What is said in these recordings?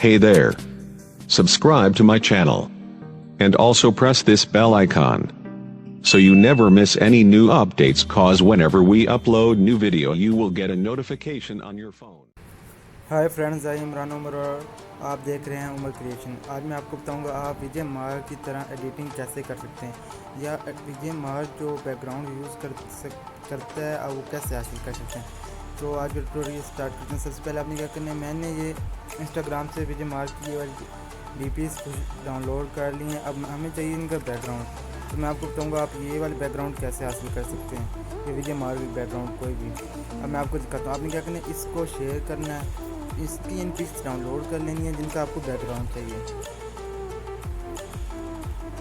Hey there. Subscribe to my channel. And also press this bell icon. So you never miss any new updates, cause whenever we upload new video you will get a notification on your phone. Hi friends, I Imran Umar और आप देख रहे हैं Umar creation. आज मैं आपको बताऊंगा आप विजय महार की तरह एडिटिंग कैसे कर सकते हैं, या विजय महार जो बैकग्राउंड यूज़ करता है आप वो कैसे हासिल कर सकते हैं। तो आज ट्यूटोरियल स्टार्ट करते हैं। सबसे पहले आपने क्या करना है, मैंने ये इंस्टाग्राम से विजय महार की डीपीज कुछ डाउनलोड कर लिए हैं। अब हमें चाहिए इनका बैकग्राउंड, तो मैं आपको बताऊंगा आप ये वाले बैकग्राउंड कैसे हासिल कर सकते हैं, ये विजय महार की बैकग्राउंड कोई भी। अब मैं आपको दिखाता हूँ। आपने क्या करना है, इसको शेयर करना है, इसकी इन पिक्स डाउनलोड कर लेनी है जिनका आपको बैकग्राउंड चाहिए,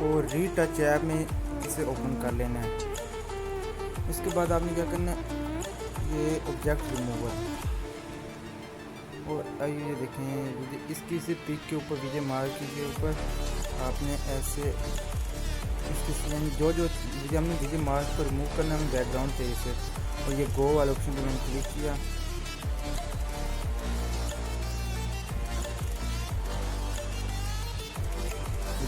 और रीटच ऐप में इसे ओपन कर लेना है। उसके बाद आपने क्या करना है, ये ऑब्जेक्ट रिमूवर, और आइए देखें इसकी इसी पिक के ऊपर विजय महार के ऊपर आपने ऐसे इसकी जो हमने विजय महार को रिमूव करना है, हमें बैकग्राउंड चाहिए इसे, और ये गो वाले ऑप्शन पर मैंने क्लिक किया।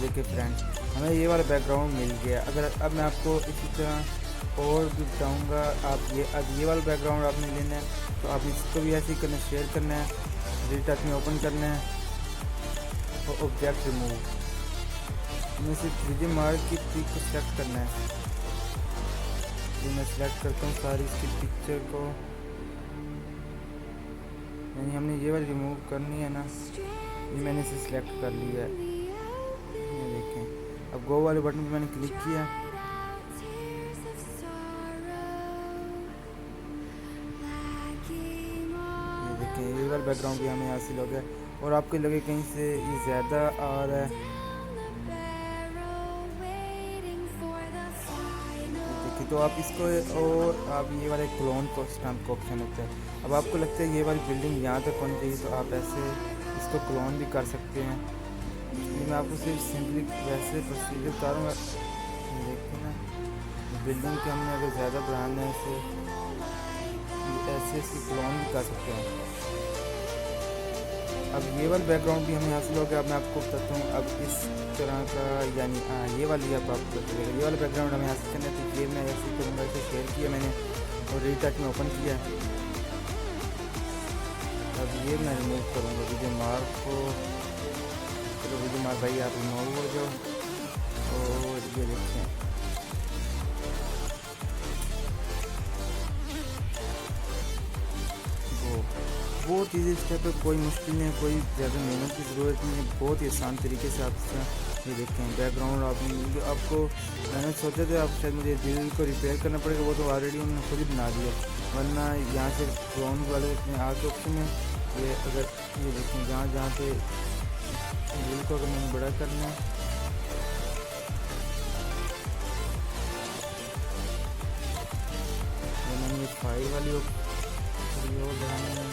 देखिए फ्रेंड्स, हमें ये वाला बैकग्राउंड मिल गया। अगर अब मैं आपको इसी तरह और भी बताऊँगा, आप ये वाला बैकग्राउंड आपने लेना है तो आप इसको भी ऐसे ही करना, शेयर करना है, रीटच में ओपन करना है, और ऑब्जेक्ट रिमूव में सिर्फ विजय महार की पिक को सेलेक्ट करना है। ये मैं सेलेक्ट करता हूँ सारी इसकी पिक्चर को, यानी हमने ये वाली रिमूव करनी है ना, ये मैंने इसे सिलेक्ट कर लिया है। अब गो वाले बटन पे मैंने क्लिक किया, ये देखें ये वाला बैकग्राउंड भी हमें हासिल हो गया। और आपको लगे कहीं से ये ज़्यादा आ रहा है, देखिए तो आप इसको, और आप ये वाले क्लोन को स्टैम्प का ऑप्शन होता है। अब आपको लगता है ये वाली बिल्डिंग यहाँ तक होनी चाहिए, तो आप ऐसे इसको क्लोन भी कर सकते हैं। ये मैं आपको सिर्फ सिंपली वैसे प्रोसीजर बताऊँगा। देखिए ना, बिल्डिंग के हमने अगर ज़्यादा बढ़ाना है इसे, ऐसे इसकी क्लोन भी कर सकते हैं। अब ये वाला बैकग्राउंड भी हमें हासिल हो गया। अब मैं आपको बताता हूँ अब इस तरह का, यानी ये वाली अब आपको चलेगा, ये वाला बैकग्राउंड हमें हासिल करना है। तो ये मैं ऐसे करूँगा, इसे शेयर किया मैंने और रीटच में ओपन किया। अब ये मैं रिमूव करूँगा विजय महार को, तो विजय महार भाई आप रिमूव हो जाओ। और ये देखें वो चीज़ें स्टेप पे कोई मुश्किल नहीं है, कोई ज़्यादा मेहनत की ज़रूरत नहीं है, बहुत ही आसान तरीके से आप ये देखते हैं बैकग्राउंड आपको मैंने सोचा था आप शायद मुझे दिल को रिपेयर करना पड़ेगा, वो तो ऑलरेडी उन्होंने खुद ही बना दिया। वरना यहाँ से क्लोन वाले में आगे ऑप्शन में ये, अगर ये देखें जहाँ पे दिल को अगर मैंने बड़ा करना है, मैंने ये फाइल वाली और बढ़ानी है,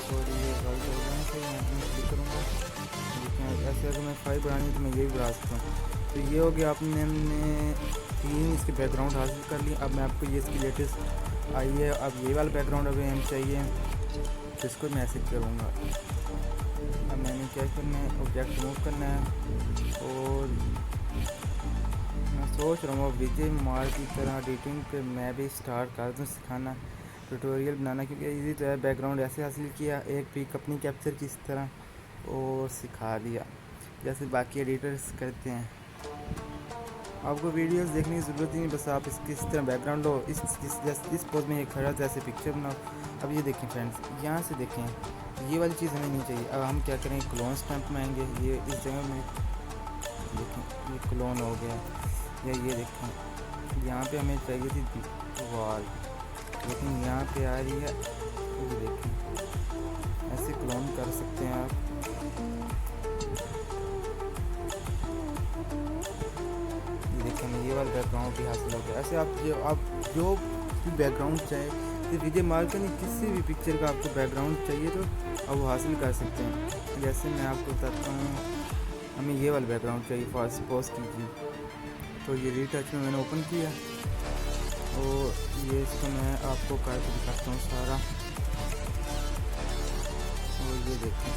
और ये गलत हो जाए तो मैं क्लिक करूँगा। ऐसे अगर मैं फाइल बढ़ानी तो मैं ये भी बढ़ा सकता हूँ। तो ये हो गया, हमने 3 इसके बैकग्राउंड हासिल कर लिए। अब मैं आपको ये इसकी लेटेस्ट आई है, अब ये वाला बैकग्राउंड अभी हम चाहिए, तो इसको मैं ऐसे करूँगा। अब मैंने क्या करना है, ऑब्जेक्ट रिमूव करना है, और मैं सोच रहा हूँ विजय महार की तरह एडिटिंग पे मैं भी स्टार्ट कर दूँ सिखाना, ट्यूटोरियल बनाना, क्योंकि इजी तो है। बैकग्राउंड ऐसे हासिल किया, एक पिक अपनी कैप्चर की इस तरह, और सिखा दिया जैसे बाकी एडिटर्स करते हैं। आपको वीडियोस देखने की ज़रूरत ही नहीं, बस आप इस तरह बैकग्राउंड लो, इस पोज में ये खड़ा जैसे पिक्चर बनाओ। अब ये देखें फ्रेंड्स, यहाँ से देखें ये वाली चीज़ हमें नहीं चाहिए। अब हम क्या करेंगे, क्लोन स्टैम्प में आएंगे, ये इस जगह में देखें ये क्लोन हो गया, या ये देखें यहाँ पे हमें चाहिए थी वॉल, लेकिन यहाँ पे आ रही है। ये देखें ऐसे क्लोन कर सकते हैं आप। ये देखें ये वाला बैकग्राउंड भी हासिल हो गया। ऐसे आप जो भी बैकग्राउंड चाहे, तो विजय महार का नहीं किसी भी पिक्चर का आपको बैकग्राउंड चाहिए तो आप वो हासिल कर सकते हैं। जैसे मैं आपको बताता हूँ, हमें ये वाला बैकग्राउंड चाहिए, फर्स्ट पोस्ट कीजिए, तो ये रीटच में मैंने ओपन किया, और ये इसको मैं आपको करके दिखाता हूँ सारा। और ये देखें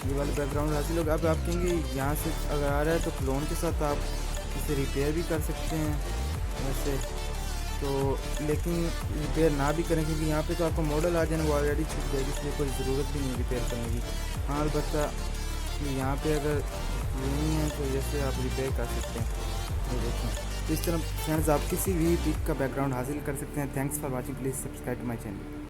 ये वाला बैकग्राउंड हासिल होगा। अब आप कहेंगे यहाँ से अगर आ रहा है तो क्लोन के साथ आप इसे रिपेयर भी कर सकते हैं वैसे तो, लेकिन रिपेयर ना भी करें क्योंकि यहाँ पे तो आपको मॉडल आ जाना वो ऑलरेडी छूट जाएगी, इसलिए कोई ज़रूरत भी नहीं रिपेयर करने की। हाँ अलबत्ता यहाँ पे अगर नहीं है तो जैसे आप रिपेयर कर सकते हैं, ये देखें। तो इस तरह फ्रेंड्स आप किसी भी पिक का बैकग्राउंड हासिल कर सकते हैं। Thanks for watching, please subscribe to my channel.